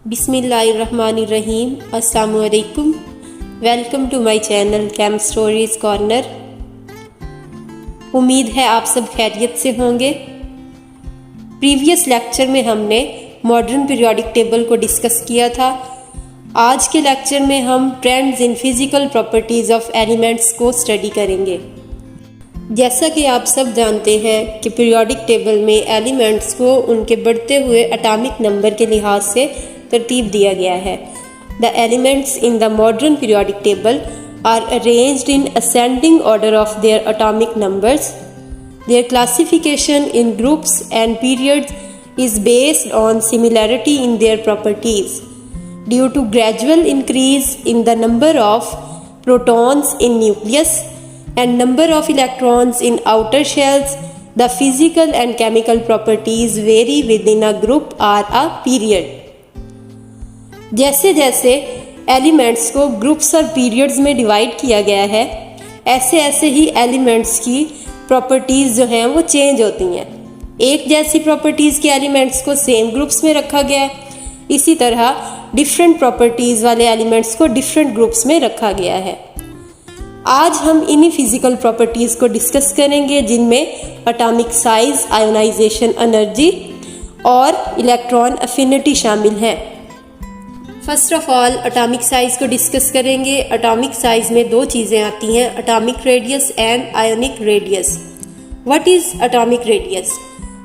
बिस्मिल्लाहिर्रहमानिर्रहीम। अस्सलामु अलैकुम। Welcome to my channel chem stories corner. उम्मीद है आप सब खैरियत से होंगे। प्रीवियस लेक्चर में हमने मॉडर्न पीरियोडिक टेबल को डिस्कस किया था। आज के लेक्चर में हम trends in physical properties of elements को स्टडी करेंगे। जैसा कि आप सब जानते हैं कि पीरियोडिक टेबल में एलिमेंट्स को उनके बढ़ते हुए एटॉमिक नंबर के लिहाज से तरतीब दिया गया है। The elements in the modern periodic table are arranged in ascending order of their atomic numbers. Their classification in groups and periods is based on similarity in their properties. Due to gradual increase in the number of protons in nucleus and number of electrons in outer shells, the physical and chemical properties vary within a group or a period. जैसे जैसे elements को groups और periods में divide किया गया है, ऐसे ऐसे ही एलिमेंट्स की प्रॉपर्टीज जो हैं वो चेंज होती हैं। एक जैसी प्रॉपर्टीज के एलिमेंट्स को सेम ग्रुप्स में रखा गया है, इसी तरह डिफरेंट प्रॉपर्टीज वाले एलिमेंट्स को डिफरेंट ग्रुप्स में रखा गया है। आज हम इन्हीं फिजिकल प्रॉपर्टीज को डिस्कस करेंगे जिनमें एटॉमिक साइज, आयोनाइजेशन एनर्जी और इलेक्ट्रॉन अफिनिटी शामिल हैं। First of all atomic size को डिस्कस करेंगे। एटॉमिक साइज में दो चीज़ें आती हैं, atomic radius and ionic radius. What is atomic radius?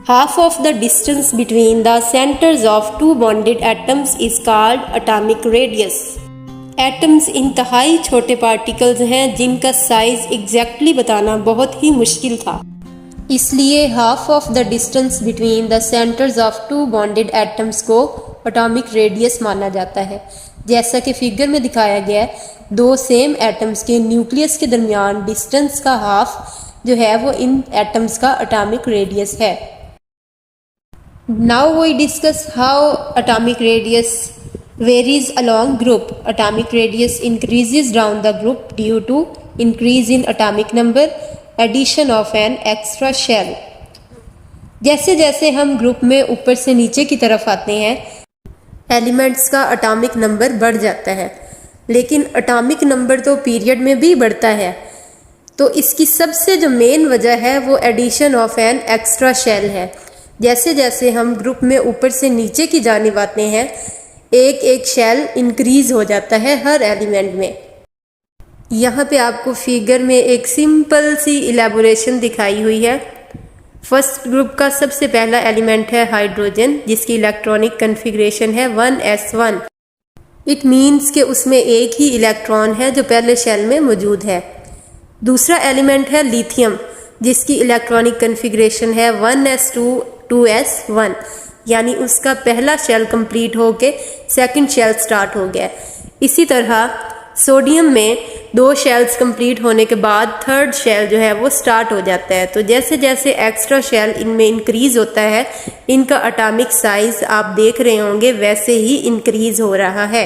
Half of the distance between the centers of two bonded atoms is called atomic radius. Atoms इंतहाई छोटे particles हैं जिनका साइज एग्जैक्टली बताना बहुत ही मुश्किल था, इसलिए half of the distance between the centers of two bonded atoms को atomic radius माना जाता है। जैसा कि फिगर में दिखाया गया है, दो सेम एटम्स के न्यूक्लियस के दरमियान डिस्टेंस का हाफ जो है वो इन एटम्स का atomic radius है। Now we discuss how atomic radius varies along group. Atomic radius increases down the group due to increase in atomic number, addition of an extra shell. जैसे जैसे हम group में ऊपर से नीचे की तरफ आते हैं, एलिमेंट्स का एटॉमिक नंबर बढ़ जाता है, लेकिन एटॉमिक नंबर तो पीरियड में भी बढ़ता है। तो इसकी सबसे जो मेन वजह है वो addition of an extra shell है। जैसे जैसे हम ग्रुप में ऊपर से नीचे की जानिब आते हैं, एक एक शेल इंक्रीज हो जाता है हर एलिमेंट में। यहाँ पे आपको फिगर में एक सिंपल सी इलेबोरेशन दिखाई हुई है। फर्स्ट ग्रुप का सबसे पहला एलिमेंट है हाइड्रोजन, जिसकी इलेक्ट्रॉनिक कन्फिग्रेशन है 1s1। इट मीन्स कि उसमें एक ही इलेक्ट्रॉन है जो पहले शेल में मौजूद है। दूसरा एलिमेंट है लिथियम, जिसकी इलेक्ट्रॉनिक कन्फिग्रेशन है 1s2 2s1, यानी उसका पहला शेल कंप्लीट होके सेकंड शेल स्टार्ट हो गया। इसी तरह सोडियम में दो शेल्स कंप्लीट होने के बाद थर्ड शेल जो है वो स्टार्ट हो जाता है। तो जैसे जैसे एक्स्ट्रा शेल इनमें इंक्रीज होता है, इनका एटॉमिक साइज आप देख रहे होंगे वैसे ही इंक्रीज हो रहा है।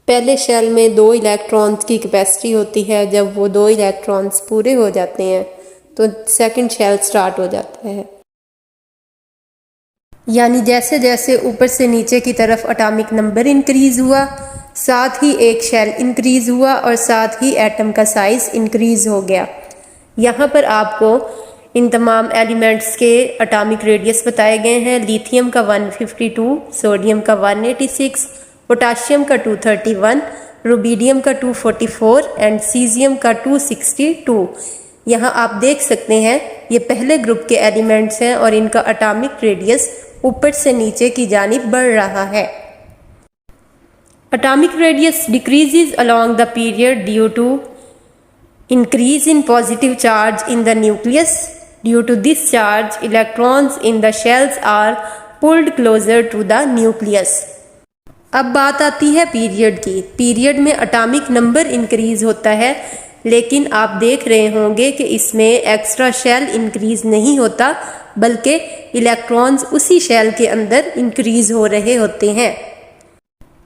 पहले शेल में 2 इलेक्ट्रॉन्स की कैपेसिटी होती है। जब वो 2 इलेक्ट्रॉन्स पूरे हो जाते हैं तो सेकंड शेल स्टार्ट हो जाता है। यानी जैसे जैसे ऊपर से नीचे की तरफ एटॉमिक नंबर इंक्रीज हुआ, साथ ही एक शेल इंक्रीज हुआ और साथ ही एटम का साइज इंक्रीज हो गया। यहाँ पर आपको इन तमाम एलिमेंट्स के एटॉमिक रेडियस बताए गए हैं। लिथियम का 152, सोडियम का 186, पोटाशियम का 231, रुबीडियम का 244 एंड सीजियम का 262। यहाँ आप देख सकते हैं ये पहले ग्रुप के एलिमेंट्स हैं और इनका एटॉमिक रेडियस ऊपर से नीचे की जानिब बढ़ रहा है। Atomic radius decreases along the period due to increase in positive charge in the nucleus. Due to this charge electrons in the shells are pulled closer to the nucleus. अब बात आती है पीरियड की। पीरियड में atomic number increase होता है, लेकिन आप देख रहे होंगे कि इसमें एक्स्ट्रा शेल इंक्रीज नहीं होता, बल्कि इलेक्ट्रॉन्स उसी शेल के अंदर इंक्रीज हो रहे होते हैं।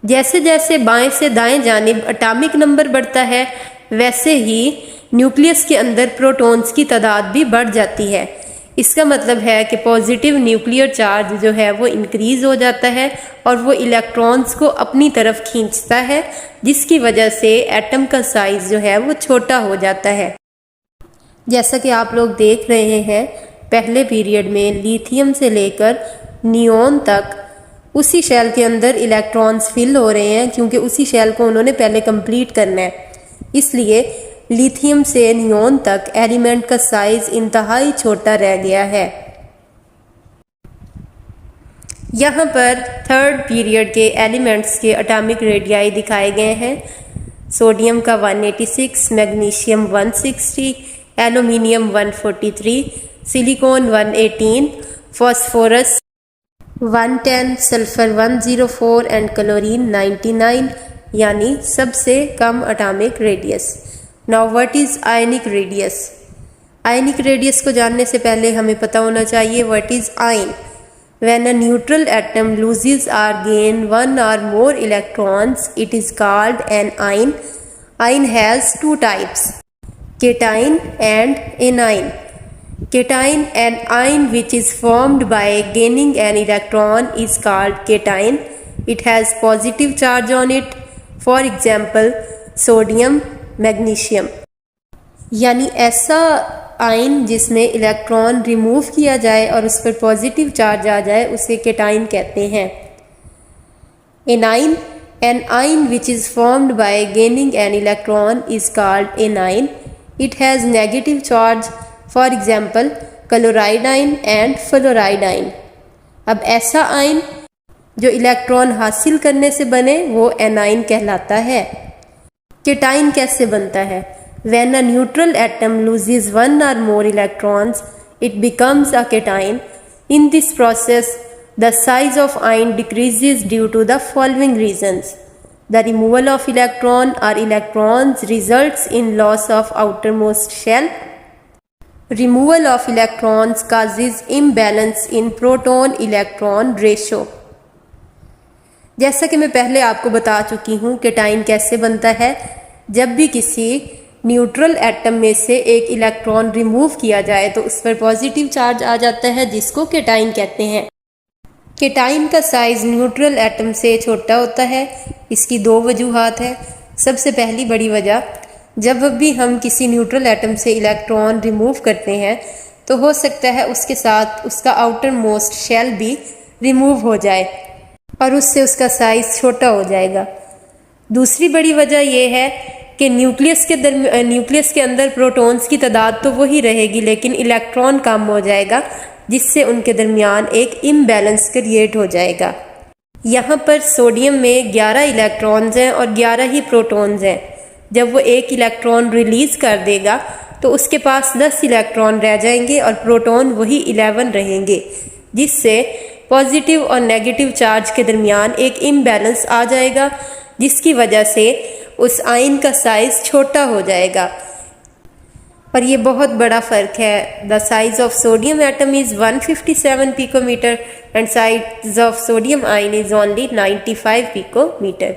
जैसे जैसे बाएं से दाएं जानिब एटॉमिक नंबर बढ़ता है, वैसे ही न्यूक्लियस के अंदर प्रोटॉन्स की तादाद भी बढ़ जाती है। इसका मतलब है कि पॉजिटिव न्यूक्लियर चार्ज जो है वो इंक्रीज हो जाता है और वो इलेक्ट्रॉन्स को अपनी तरफ खींचता है, जिसकी वजह से एटम का साइज जो है वो छोटा हो जाता है। जैसा कि आप लोग देख रहे हैं, पहले पीरियड में लिथियम से लेकर नियोन तक उसी शेल के अंदर इलेक्ट्रॉन्स फिल हो रहे हैं, क्योंकि उसी शेल को उन्होंने पहले कंप्लीट करना है। इसलिए लिथियम से नियोन तक एलिमेंट का साइज इंतहाई छोटा रह गया है। यहाँ पर थर्ड पीरियड के एलिमेंट्स के एटॉमिक रेडियाई दिखाए गए हैं। सोडियम का 186, magnesium 160, aluminium 143, silicon 118, phosphorus 110, sulphur 104 and chlorine 99, यानी सबसे कम atomic radius. Now what is ionic radius? Ionic radius को जानने से पहले हमें पता होना चाहिए what is ion. When a neutral atom loses or gain one or more electrons, it is called an ion. Ion has two types, cation and A9. Cation, an ion which is formed by gaining an electron, is called cation. It has positive charge on it. For example, sodium, magnesium. यानी ऐसा ion जिसमें electron remove किया जाए और उस पर positive charge आ जाए, उसे केटाइन कहते हैं। A9, an ion which is formed by gaining an electron, is called anion. It has negative charge. For example, chloride and fluoride. अब ऐसा आयन जो इलेक्ट्रॉन हासिल करने से बने वो एनाइन कहलाता है। केटाइन कैसे बनता है? When a neutral atom loses one or more electrons, it becomes a cation. In this process, the size of ion decreases due to the following reasons. The removal of electron or electrons results in loss of outermost shell. Removal of electrons causes imbalance in proton-electron ratio. जैसा कि मैं पहले आपको बता चुकी हूँ cation कैसे बनता है। जब भी किसी न्यूट्रल एटम में से एक इलेक्ट्रॉन रिमूव किया जाए तो उस पर पॉजिटिव चार्ज आ जाता है, जिसको केटाइन कहते हैं। केटाइन का साइज न्यूट्रल एटम से छोटा होता है। इसकी दो वजूहात है। सबसे पहली बड़ी वजह, जब भी हम किसी न्यूट्रल एटम से इलेक्ट्रॉन रिमूव करते हैं तो हो सकता है उसके साथ उसका आउटर मोस्ट शेल भी रिमूव हो जाए और उससे उसका साइज छोटा हो जाएगा। दूसरी बड़ी वजह यह है कि न्यूक्लियस के अंदर प्रोटॉन्स की तादाद तो वही रहेगी, लेकिन इलेक्ट्रॉन कम हो जाएगा, जिससे उनके दरमियान एक इम्बैलेंस क्रिएट हो जाएगा। यहाँ पर सोडियम में 11 इलेक्ट्रॉन्स हैं और 11 ही प्रोटॉन्स हैं। जब वो एक इलेक्ट्रॉन रिलीज कर देगा तो उसके पास 10 इलेक्ट्रॉन रह जाएंगे और प्रोटॉन वही 11 रहेंगे, जिससे पॉजिटिव और नेगेटिव चार्ज के दरमियान एक इम्बैलेंस आ जाएगा, जिसकी वजह से उस आयन का साइज छोटा हो जाएगा। और ये बहुत बड़ा फ़र्क है। The size of sodium atom is 157 picometer and size of sodium ion is only 95 picometer.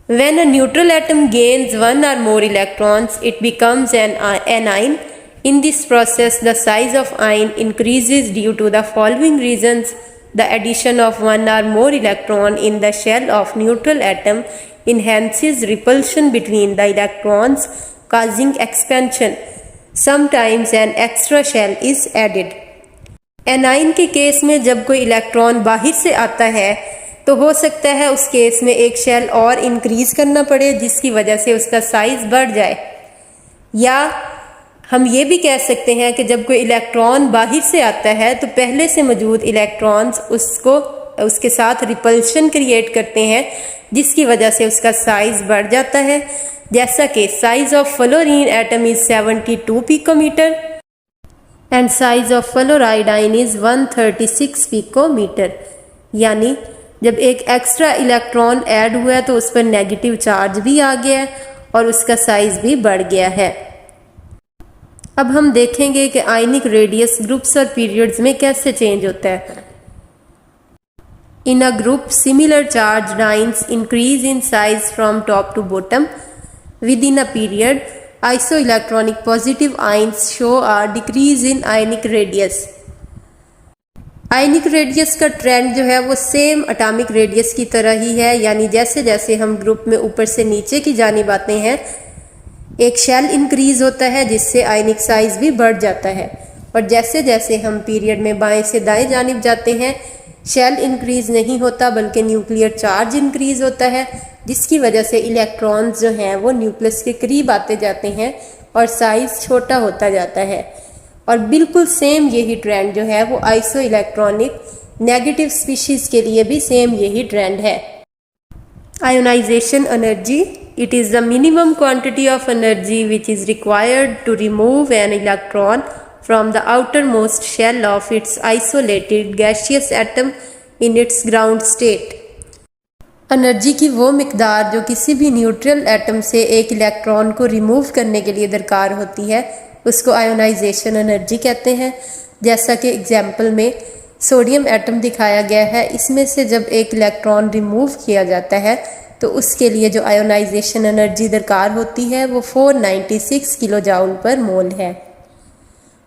When a neutral atom gains one or more electrons, it becomes an anion. In this process, the size of ion increases due to the following reasons. The addition of one or more electron in the shell of neutral atom enhances repulsion between the electrons, causing expansion. Sometimes an extra shell is added. A9 के case में जब कोई electron बाहर से आता है तो हो सकता है उस केस में एक शेल और इंक्रीज करना पड़े, जिसकी वजह से उसका साइज बढ़ जाए। या हम ये भी कह सकते हैं कि जब कोई इलेक्ट्रॉन बाहर से आता है तो पहले से मौजूद इलेक्ट्रॉन्स उसके साथ रिपल्शन क्रिएट करते हैं, जिसकी वजह से उसका साइज बढ़ जाता है। जैसा कि size of fluorine atom is 72 picometer and size of fluoride ion is 136 picometer. यानी जब एक एक्स्ट्रा इलेक्ट्रॉन ऐड हुआ है तो उस पर नेगेटिव चार्ज भी आ गया है और उसका साइज भी बढ़ गया है। अब हम देखेंगे कि आयनिक रेडियस ग्रुप्स और पीरियड्स में कैसे चेंज होता है। In a group similar charge ions increase in size from top to bottom within a period isoelectronic positive ions show a decrease in ionic radius. Ionic radius का trend जो है वो same atomic radius की तरह ही है, यानी जैसे जैसे हम ग्रुप में ऊपर से नीचे की जानिब आते हैं एक शेल इंक्रीज होता है जिससे आयनिक साइज भी बढ़ जाता है, और जैसे जैसे हम पीरियड में बाएं से दाएं जानिब जाते हैं शेल इंक्रीज नहीं होता बल्कि न्यूक्लियर चार्ज इंक्रीज होता है, जिसकी वजह से इलेक्ट्रॉन्स जो हैं वो न्यूक्लियस के करीब आते जाते हैं और साइज छोटा होता जाता है। और बिल्कुल सेम यही ट्रेंड जो है वो आइसो इलेक्ट्रॉनिक नेगेटिव स्पीशीज के लिए भी सेम यही ट्रेंड है। Ionisation energy, it is the minimum quantity of energy which is required to remove an electron from the outermost shell of its isolated gaseous atom in its ground state. Energy की वो मिकदार जो किसी भी neutral atom से एक electron को remove करने के लिए दरकार होती है उसको आयोनाइजेशन एनर्जी कहते हैं। जैसा कि एग्जाम्पल में सोडियम एटम दिखाया गया है, इसमें से जब एक इलेक्ट्रॉन रिमूव किया जाता है तो उसके लिए जो आयोनाइजेशन एनर्जी दरकार होती है वो 496 किलो जाउल पर मोल है।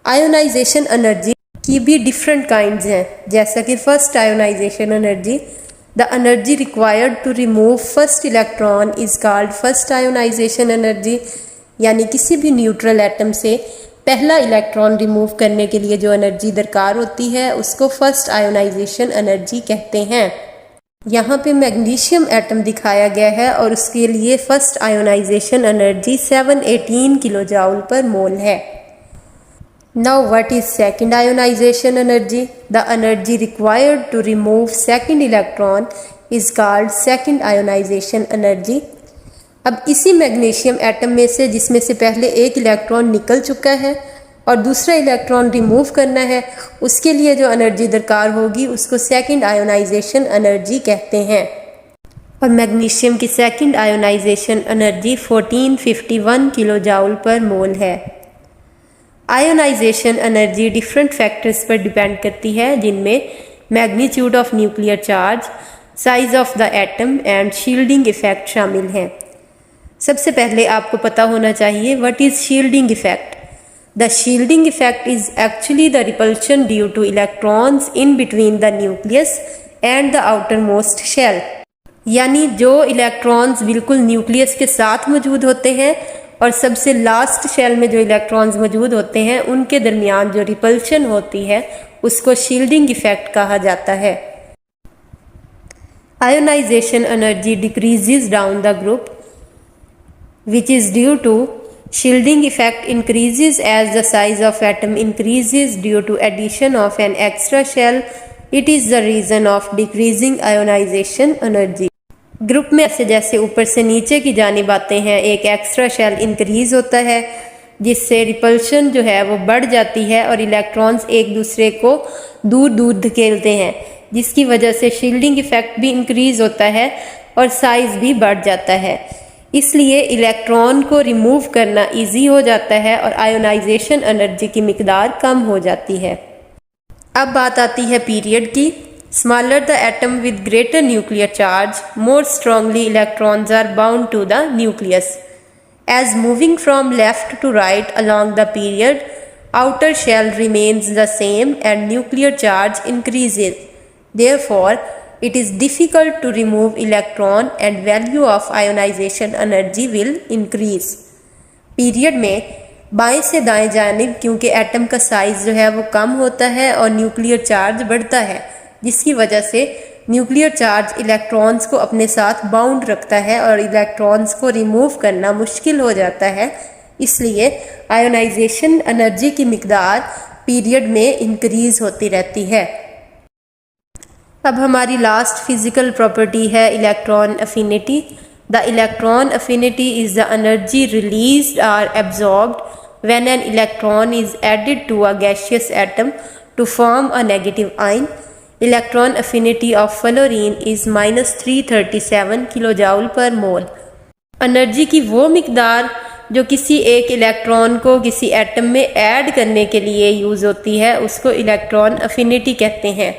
आयोनाइजेशन एनर्जी की भी डिफरेंट काइंड्स हैं, जैसा कि first ionisation energy, the energy required to remove first electron is called first ionisation energy, यानी किसी भी न्यूट्रल एटम से पहला इलेक्ट्रॉन रिमूव करने के लिए जो एनर्जी दरकार होती है उसको फर्स्ट आयोनाइजेशन एनर्जी कहते हैं। यहाँ पे मैग्नीशियम एटम दिखाया गया है और उसके लिए first ionisation energy 718 kilo joule per mole है। Now what is second ionization energy? The energy required to remove second electron is called second ionization energy. अब इसी मैग्नीशियम एटम में से जिसमें से पहले एक इलेक्ट्रॉन निकल चुका है और दूसरा इलेक्ट्रॉन रिमूव करना है, उसके लिए जो एनर्जी दरकार होगी उसको सेकंड आयोनाइजेशन एनर्जी कहते हैं। और मैग्नीशियम की second ionisation energy 1451 kilo joule per mole है। आयोनाइजेशन एनर्जी डिफरेंट फैक्टर्स पर डिपेंड करती है, जिनमें magnitude of nuclear charge, size of the atom and shielding effect शामिल हैं। सबसे पहले आपको पता होना चाहिए what is shielding effect. The shielding effect is actually the repulsion due to electrons in between the nucleus and the outer most shell, यानी जो इलेक्ट्रॉन्स बिल्कुल न्यूक्लियस के साथ मौजूद होते हैं और सबसे लास्ट शेल में जो इलेक्ट्रॉन्स मौजूद होते हैं उनके दरमियान जो रिपल्शन होती है उसको शील्डिंग इफेक्ट कहा जाता है। Ionisation energy decreases down the group which is due to shielding effect increases as the size of atom increases due to addition of an extra shell. It is the reason of decreasing ionization energy. Group में ऐसे जैसे ऊपर से नीचे की जानिब आते हैं एक एक्स्ट्रा शेल इंक्रीज होता है जिससे रिपल्शन जो है वो बढ़ जाती है और इलेक्ट्रॉन्स एक दूसरे को दूर दूर धकेलते हैं, जिसकी वजह से शील्डिंग इफेक्ट भी इंक्रीज होता है और साइज भी बढ़ जाता है। इसलिए इलेक्ट्रॉन को रिमूव करना इजी हो जाता है और आयोनाइजेशन एनर्जी की मिकदार कम हो जाती है। अब बात आती है पीरियड की। Smaller the atom with greater nuclear charge, more strongly electrons are bound to the nucleus. As moving from left to right along the period, outer shell remains the same and nuclear charge increases. Therefore it is difficult to remove electron and value of ionization energy will increase. Period में बाएं से दाएं जानिब क्योंकि atom का size जो है वो कम होता है और न्यूक्लियर चार्ज बढ़ता है, जिसकी वजह से न्यूक्लियर चार्ज इलेक्ट्रॉन्स को अपने साथ बाउंड रखता है और इलेक्ट्रॉन्स को रिमूव करना मुश्किल हो जाता है। इसलिए आयोनाइजेशन एनर्जी की मिकदार पीरियड में इंक्रीज होती रहती है। अब हमारी लास्ट फिजिकल प्रॉपर्टी है electron affinity. The electron affinity is the energy released or absorbed when an electron is added to a gaseous atom to form a negative ion. Electron affinity of fluorine is -337 kilo joule per mole. Energy की वो मिकदार जो किसी एक electron को किसी atom में add करने के लिए यूज़ होती है उसको इलेक्ट्रॉन अफिनिटी कहते हैं।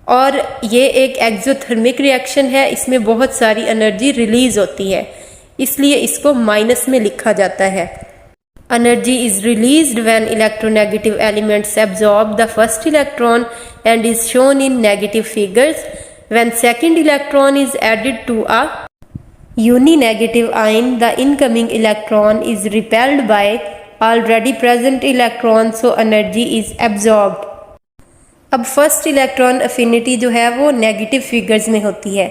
और ये एक एक्सोथर्मिक रिएक्शन है, इसमें बहुत सारी एनर्जी रिलीज़ होती है। इसलिए इसको माइनस में लिखा जाता है। Energy is released when electronegative elements absorb the first electron and is shown in negative figures. When second electron is added to a uninegative ion, the incoming electron is repelled by already present electron, so energy is absorbed. अब first electron affinity जो है वो negative figures में होती है,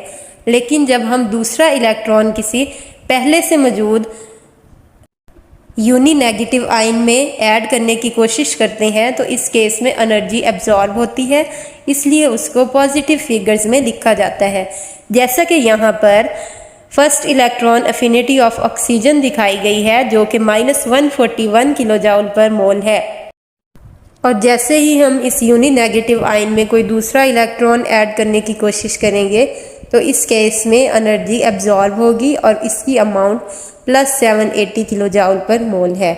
लेकिन जब हम दूसरा इलेक्ट्रॉन किसी पहले से मौजूद यूनी नेगेटिव आयन में ऐड करने की कोशिश करते हैं तो इस केस में एनर्जी एब्जॉर्ब होती है, इसलिए उसको पॉजिटिव फिगर्स में लिखा जाता है। जैसा कि यहाँ पर first electron affinity of oxygen दिखाई गई है जो कि -141 किलो जूल पर मोल है। और जैसे ही हम इस यूनी नेगेटिव आयन में कोई दूसरा इलेक्ट्रॉन ऐड करने की कोशिश करेंगे तो इस केस में एनर्जी एब्जॉर्ब होगी और इसकी amount +780 kilo joule per mole है।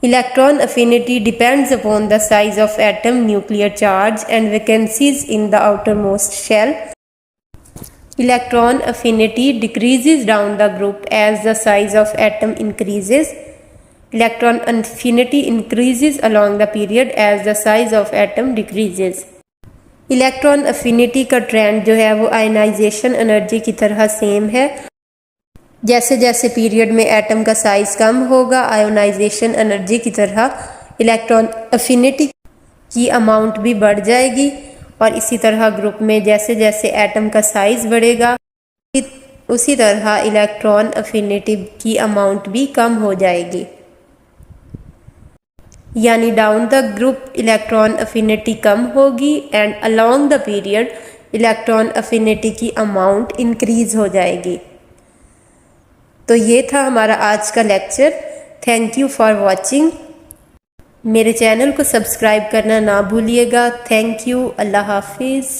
Electron affinity depends upon the size of atom, nuclear charge and vacancies in the outer most shell. Electron affinity decreases down the group as the size of atom increases. Electron affinity increases along the period as the size of atom decreases. Electron affinity का trend जो है वो ionization energy की तरह same है। जैसे जैसे period में एटम का साइज कम होगा, आयोनाइजेशन एनर्जी की तरह इलेक्ट्रॉन अफिनिटी की अमाउंट भी बढ़ जाएगी और इसी तरह ग्रुप में जैसे जैसे एटम का साइज बढ़ेगा उसी तरह इलेक्ट्रॉन अफिनिटी की अमाउंट भी कम हो जाएगी। यानी down the group electron affinity कम होगी and along the period electron affinity की अमाउंट इंक्रीज हो जाएगी। तो ये था हमारा आज का lecture. Thank you for watching. मेरे चैनल को सब्सक्राइब करना ना भूलिएगा। Thank you. अल्लाह हाफिज़।